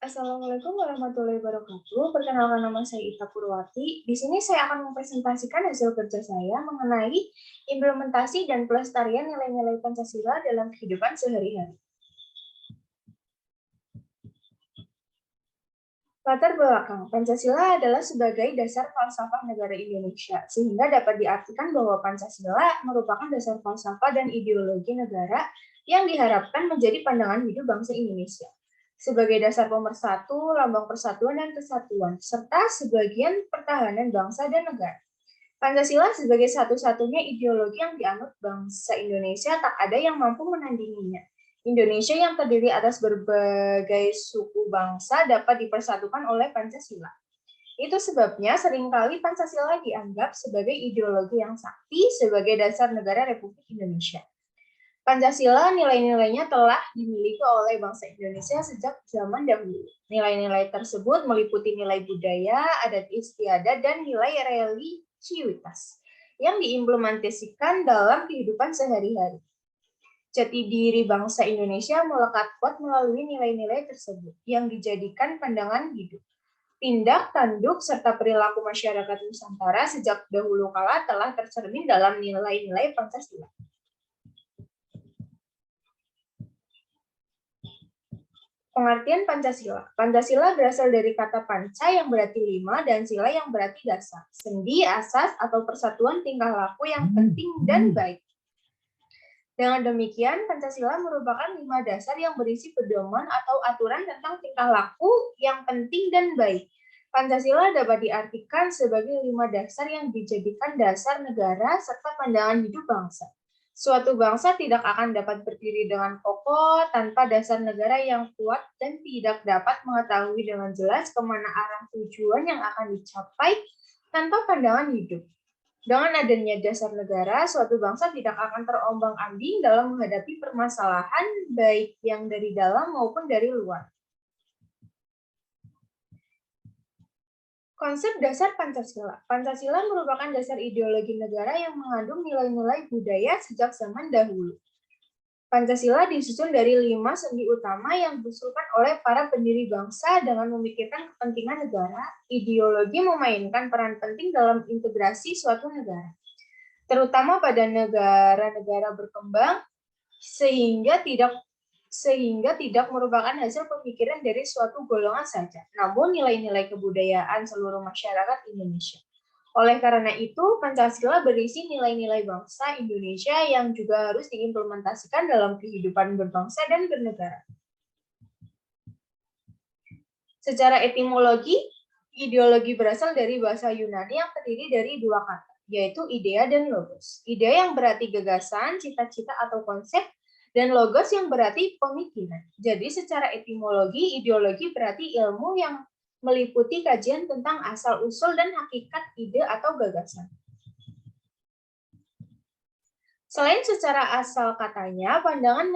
Assalamualaikum warahmatullahi wabarakatuh. Perkenalkan, nama saya Ita Purwati. Di sini saya akan mempresentasikan hasil kerja saya mengenai implementasi dan pelestarian nilai-nilai Pancasila dalam kehidupan sehari-hari. Latar belakang, Pancasila adalah sebagai dasar falsafah negara Indonesia, sehingga dapat diartikan bahwa Pancasila merupakan dasar falsafah dan ideologi negara yang diharapkan menjadi pandangan hidup bangsa Indonesia sebagai dasar pemersatu, lambang persatuan dan kesatuan, serta sebagian pertahanan bangsa dan negara. Pancasila sebagai satu-satunya ideologi yang dianut bangsa Indonesia, tak ada yang mampu menandinginya. Indonesia yang terdiri atas berbagai suku bangsa dapat dipersatukan oleh Pancasila. Itu sebabnya seringkali Pancasila dianggap sebagai ideologi yang sakti sebagai dasar negara Republik Indonesia. Pancasila nilai-nilainya telah dimiliki oleh bangsa Indonesia sejak zaman dahulu. Nilai-nilai tersebut meliputi nilai budaya, adat istiadat, dan nilai religiusitas yang diimplementasikan dalam kehidupan sehari-hari. Jati diri bangsa Indonesia melekat kuat melalui nilai-nilai tersebut yang dijadikan pandangan hidup. Tindak tanduk serta perilaku masyarakat Nusantara sejak dahulu kala telah tercermin dalam nilai-nilai Pancasila. Pengertian Pancasila. Pancasila berasal dari kata panca yang berarti 5 dan sila yang berarti dasar, sendi, asas, atau persatuan tingkah laku yang penting dan baik. Dengan demikian, Pancasila merupakan 5 dasar yang berisi pedoman atau aturan tentang tingkah laku yang penting dan baik. Pancasila dapat diartikan sebagai 5 dasar yang dijadikan dasar negara serta pandangan hidup bangsa. Suatu bangsa tidak akan dapat berdiri dengan kokoh tanpa dasar negara yang kuat dan tidak dapat mengetahui dengan jelas kemana arah tujuan yang akan dicapai tanpa pandangan hidup. Dengan adanya dasar negara, suatu bangsa tidak akan terombang-ambing dalam menghadapi permasalahan baik yang dari dalam maupun dari luar. Konsep dasar Pancasila. Pancasila merupakan dasar ideologi negara yang mengandung nilai-nilai budaya sejak zaman dahulu. Pancasila disusun dari 5 sendi utama yang diusulkan oleh para pendiri bangsa dengan memikirkan kepentingan negara. Ideologi memainkan peran penting dalam integrasi suatu negara, terutama pada negara-negara berkembang, sehingga tidak merupakan hasil pemikiran dari suatu golongan saja, namun nilai-nilai kebudayaan seluruh masyarakat Indonesia. Oleh karena itu, Pancasila berisi nilai-nilai bangsa Indonesia yang juga harus diimplementasikan dalam kehidupan berbangsa dan bernegara. Secara etimologi, ideologi berasal dari bahasa Yunani yang terdiri dari 2 kata, yaitu idea dan logos. Idea yang berarti gagasan, cita-cita atau konsep, dan logos yang berarti pemikiran. Jadi secara etimologi, ideologi berarti ilmu yang meliputi kajian tentang asal-usul dan hakikat ide atau gagasan. Selain secara asal katanya, pandangan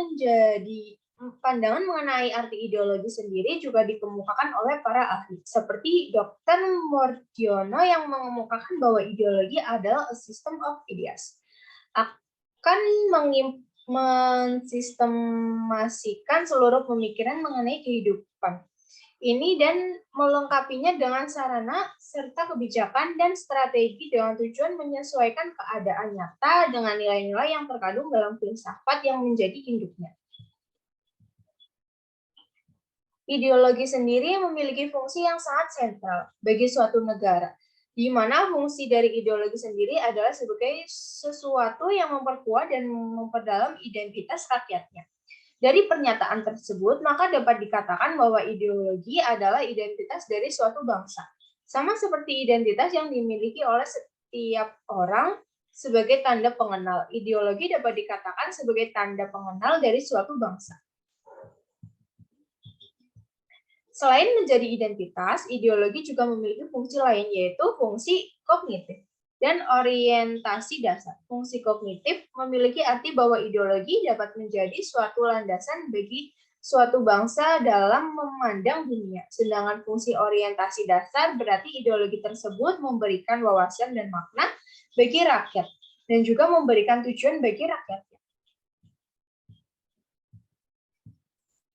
mengenai arti ideologi sendiri juga dikemukakan oleh para ahli, seperti Dr. Mordiono yang mengemukakan bahwa ideologi adalah a system of ideas. Akan mensistemasikan seluruh pemikiran mengenai kehidupan ini dan melengkapinya dengan sarana serta kebijakan dan strategi dengan tujuan menyesuaikan keadaan nyata dengan nilai-nilai yang terkandung dalam filsafat yang menjadi induknya. Ideologi sendiri memiliki fungsi yang sangat sentral bagi suatu negara, di mana fungsi dari ideologi sendiri adalah sebagai sesuatu yang memperkuat dan memperdalam identitas rakyatnya. Dari pernyataan tersebut, maka dapat dikatakan bahwa ideologi adalah identitas dari suatu bangsa. Sama seperti identitas yang dimiliki oleh setiap orang sebagai tanda pengenal. Ideologi dapat dikatakan sebagai tanda pengenal dari suatu bangsa. Selain menjadi identitas, ideologi juga memiliki fungsi lain, yaitu fungsi kognitif dan orientasi dasar. Fungsi kognitif memiliki arti bahwa ideologi dapat menjadi suatu landasan bagi suatu bangsa dalam memandang dunia. Sedangkan fungsi orientasi dasar berarti ideologi tersebut memberikan wawasan dan makna bagi rakyat dan juga memberikan tujuan bagi rakyatnya.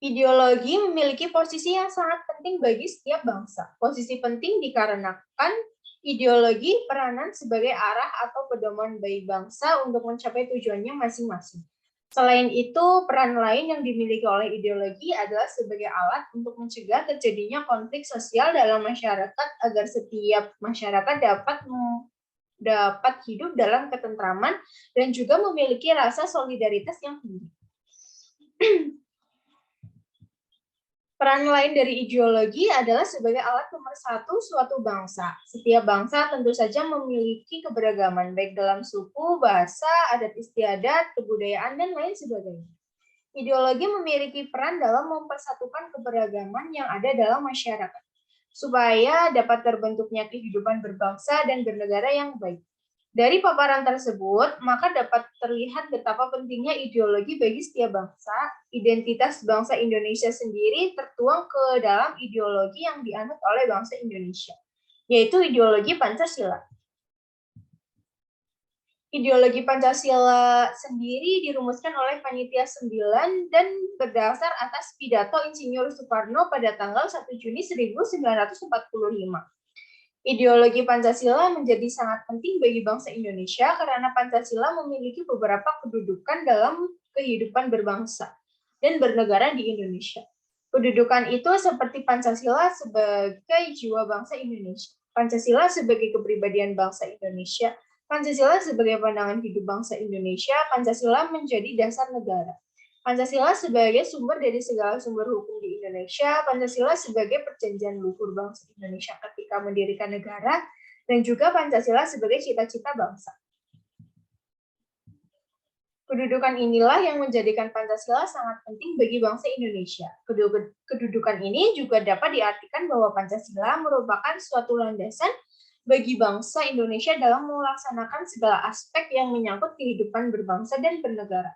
Ideologi memiliki posisi yang sangat penting bagi setiap bangsa. Posisi penting dikarenakan ideologi peranan sebagai arah atau pedoman bagi bangsa untuk mencapai tujuannya masing-masing. Selain itu, peran lain yang dimiliki oleh ideologi adalah sebagai alat untuk mencegah terjadinya konflik sosial dalam masyarakat agar setiap masyarakat dapat hidup dalam ketentraman dan juga memiliki rasa solidaritas yang tinggi. Peran lain dari ideologi adalah sebagai alat pemersatu suatu bangsa. Setiap bangsa tentu saja memiliki keberagaman, baik dalam suku, bahasa, adat istiadat, kebudayaan, dan lain sebagainya. Ideologi memiliki peran dalam mempersatukan keberagaman yang ada dalam masyarakat, supaya dapat terbentuknya kehidupan berbangsa dan bernegara yang baik. Dari paparan tersebut, maka dapat terlihat betapa pentingnya ideologi bagi setiap bangsa. Identitas bangsa Indonesia sendiri tertuang ke dalam ideologi yang dianut oleh bangsa Indonesia, yaitu ideologi Pancasila. Ideologi Pancasila sendiri dirumuskan oleh Panitia 9 dan berdasar atas pidato Insinyur Soekarno pada tanggal 1 Juni 1945. Ideologi Pancasila menjadi sangat penting bagi bangsa Indonesia karena Pancasila memiliki beberapa kedudukan dalam kehidupan berbangsa dan bernegara di Indonesia. Kedudukan itu seperti Pancasila sebagai jiwa bangsa Indonesia, Pancasila sebagai kepribadian bangsa Indonesia, Pancasila sebagai pandangan hidup bangsa Indonesia, Pancasila menjadi dasar negara. Pancasila sebagai sumber dari segala sumber hukum di Indonesia, Pancasila sebagai perjanjian luhur bangsa Indonesia ketika mendirikan negara, dan juga Pancasila sebagai cita-cita bangsa. Kedudukan inilah yang menjadikan Pancasila sangat penting bagi bangsa Indonesia. Kedudukan ini juga dapat diartikan bahwa Pancasila merupakan suatu landasan bagi bangsa Indonesia dalam melaksanakan segala aspek yang menyangkut kehidupan berbangsa dan bernegara.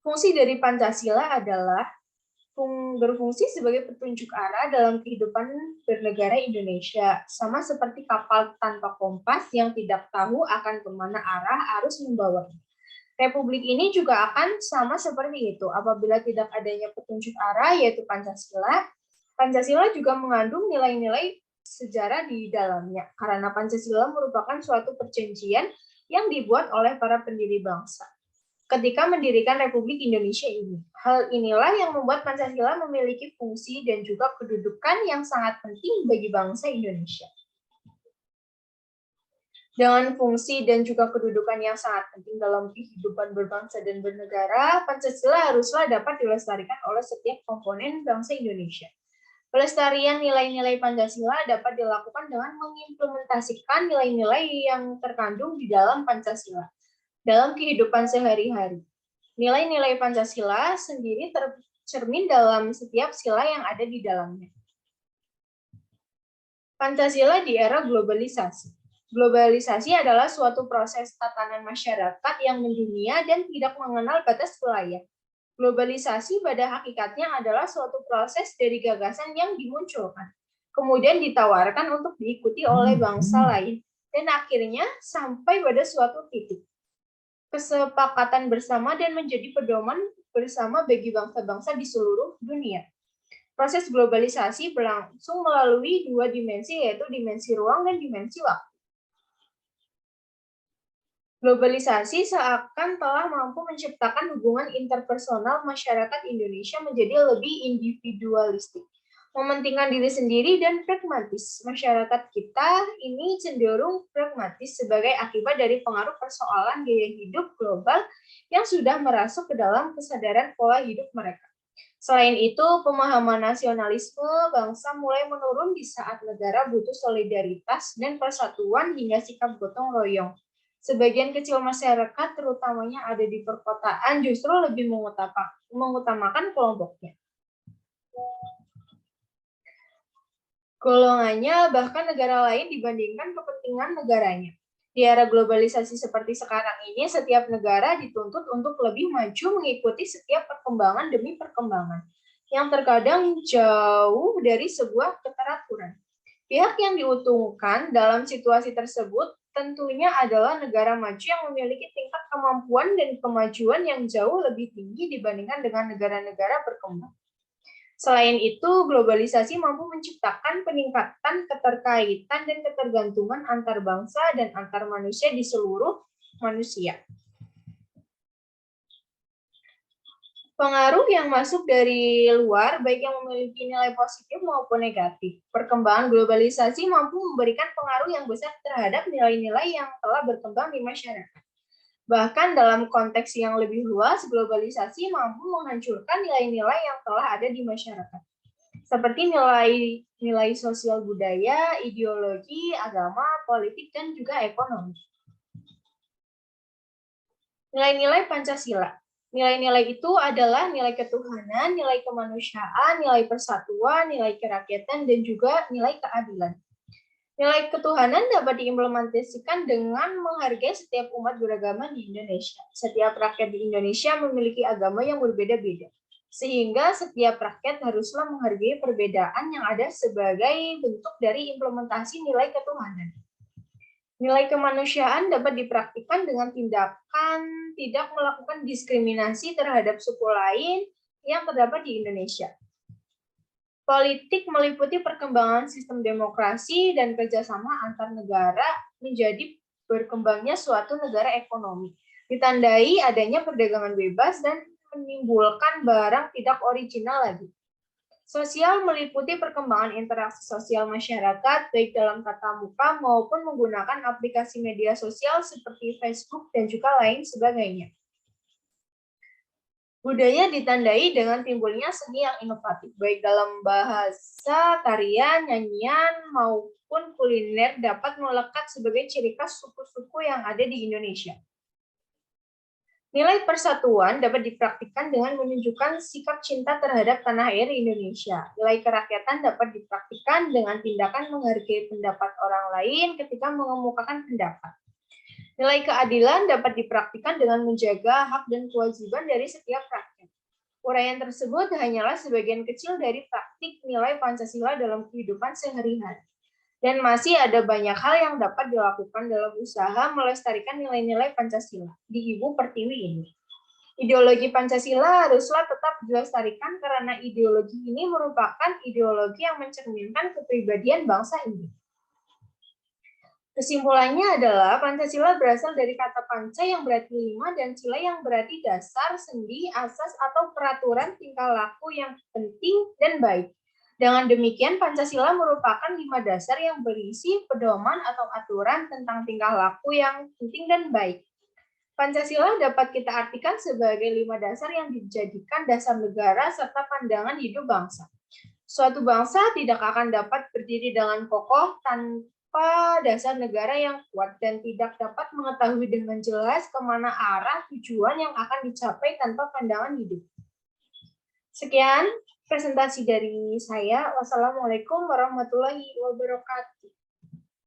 Fungsi dari Pancasila adalah berfungsi sebagai petunjuk arah dalam kehidupan bernegara Indonesia, sama seperti kapal tanpa kompas yang tidak tahu akan kemana arah arus membawanya. Republik ini juga akan sama seperti itu. Apabila tidak adanya petunjuk arah, yaitu Pancasila, Pancasila juga mengandung nilai-nilai sejarah di dalamnya, karena Pancasila merupakan suatu perjanjian yang dibuat oleh para pendiri bangsa ketika mendirikan Republik Indonesia ini. Hal inilah yang membuat Pancasila memiliki fungsi dan juga kedudukan yang sangat penting bagi bangsa Indonesia. Dengan fungsi dan juga kedudukan yang sangat penting dalam kehidupan berbangsa dan bernegara, Pancasila haruslah dapat dilestarikan oleh setiap komponen bangsa Indonesia. Pelestarian nilai-nilai Pancasila dapat dilakukan dengan mengimplementasikan nilai-nilai yang terkandung di dalam Pancasila dalam kehidupan sehari-hari. Nilai-nilai Pancasila sendiri tercermin dalam setiap sila yang ada di dalamnya. Pancasila di era globalisasi. Globalisasi adalah suatu proses tatanan masyarakat yang mendunia dan tidak mengenal batas wilayah. Globalisasi pada hakikatnya adalah suatu proses dari gagasan yang dimunculkan, kemudian ditawarkan untuk diikuti oleh bangsa lain, dan akhirnya sampai pada suatu titik kesepakatan bersama dan menjadi pedoman bersama bagi bangsa-bangsa di seluruh dunia. Proses globalisasi berlangsung melalui dua dimensi, yaitu dimensi ruang dan dimensi waktu. Globalisasi seakan telah mampu menciptakan hubungan interpersonal masyarakat Indonesia menjadi lebih individualistik, mementingkan diri sendiri dan pragmatis. Masyarakat kita ini cenderung pragmatis sebagai akibat dari pengaruh persoalan gaya hidup global yang sudah merasuk ke dalam kesadaran pola hidup mereka. Selain itu, pemahaman nasionalisme bangsa mulai menurun di saat negara butuh solidaritas dan persatuan hingga sikap gotong royong. Sebagian kecil masyarakat, terutamanya ada di perkotaan, justru lebih mengutamakan kelompoknya. Golongannya, bahkan negara lain dibandingkan kepentingan negaranya. Di era globalisasi seperti sekarang ini, setiap negara dituntut untuk lebih maju mengikuti setiap perkembangan demi perkembangan, yang terkadang jauh dari sebuah keteraturan. Pihak yang diuntungkan dalam situasi tersebut tentunya adalah negara maju yang memiliki tingkat kemampuan dan kemajuan yang jauh lebih tinggi dibandingkan dengan negara-negara berkembang. Selain itu, globalisasi mampu menciptakan peningkatan keterkaitan dan ketergantungan antar bangsa dan antar manusia di seluruh manusia. Pengaruh yang masuk dari luar, baik yang memiliki nilai positif maupun negatif. Perkembangan globalisasi mampu memberikan pengaruh yang besar terhadap nilai-nilai yang telah berkembang di masyarakat. Bahkan dalam konteks yang lebih luas, globalisasi mampu menghancurkan nilai-nilai yang telah ada di masyarakat. Seperti nilai sosial budaya, ideologi, agama, politik, dan juga ekonomi. Nilai-nilai Pancasila. Nilai-nilai itu adalah nilai ketuhanan, nilai kemanusiaan, nilai persatuan, nilai kerakyatan, dan juga nilai keadilan. Nilai ketuhanan dapat diimplementasikan dengan menghargai setiap umat beragama di Indonesia. Setiap rakyat di Indonesia memiliki agama yang berbeda-beda, sehingga setiap rakyat haruslah menghargai perbedaan yang ada sebagai bentuk dari implementasi nilai ketuhanan. Nilai kemanusiaan dapat dipraktikkan dengan tindakan tidak melakukan diskriminasi terhadap suku lain yang terdapat di Indonesia. Politik meliputi perkembangan sistem demokrasi dan kerjasama antar negara menjadi berkembangnya suatu negara ekonomi. Ditandai adanya perdagangan bebas dan menimbulkan barang tidak original lagi. Sosial meliputi perkembangan interaksi sosial masyarakat, baik dalam tatap muka maupun menggunakan aplikasi media sosial seperti Facebook dan juga lain sebagainya. Budaya ditandai dengan timbulnya seni yang inovatif, baik dalam bahasa, tarian, nyanyian, maupun kuliner dapat melekat sebagai ciri khas suku-suku yang ada di Indonesia. Nilai persatuan dapat dipraktikkan dengan menunjukkan sikap cinta terhadap tanah air Indonesia. Nilai kerakyatan dapat dipraktikkan dengan tindakan menghargai pendapat orang lain ketika mengemukakan pendapat. Nilai keadilan dapat dipraktikkan dengan menjaga hak dan kewajiban dari setiap rakyat. Uraian tersebut hanyalah sebagian kecil dari praktik nilai Pancasila dalam kehidupan sehari-hari. Dan masih ada banyak hal yang dapat dilakukan dalam usaha melestarikan nilai-nilai Pancasila di Ibu Pertiwi ini. Ideologi Pancasila haruslah tetap dilestarikan karena ideologi ini merupakan ideologi yang mencerminkan kepribadian bangsa ini. Kesimpulannya adalah Pancasila berasal dari kata panca yang berarti 5 dan sila yang berarti dasar, sendi, asas, atau peraturan tingkah laku yang penting dan baik. Dengan demikian, Pancasila merupakan 5 dasar yang berisi pedoman atau aturan tentang tingkah laku yang penting dan baik. Pancasila dapat kita artikan sebagai 5 dasar yang dijadikan dasar negara serta pandangan hidup bangsa. Suatu bangsa tidak akan dapat berdiri dengan kokoh tanpa dasar negara yang kuat dan tidak dapat mengetahui dengan jelas kemana arah tujuan yang akan dicapai tanpa pandangan hidup. Sekian presentasi dari saya. Wassalamualaikum warahmatullahi wabarakatuh.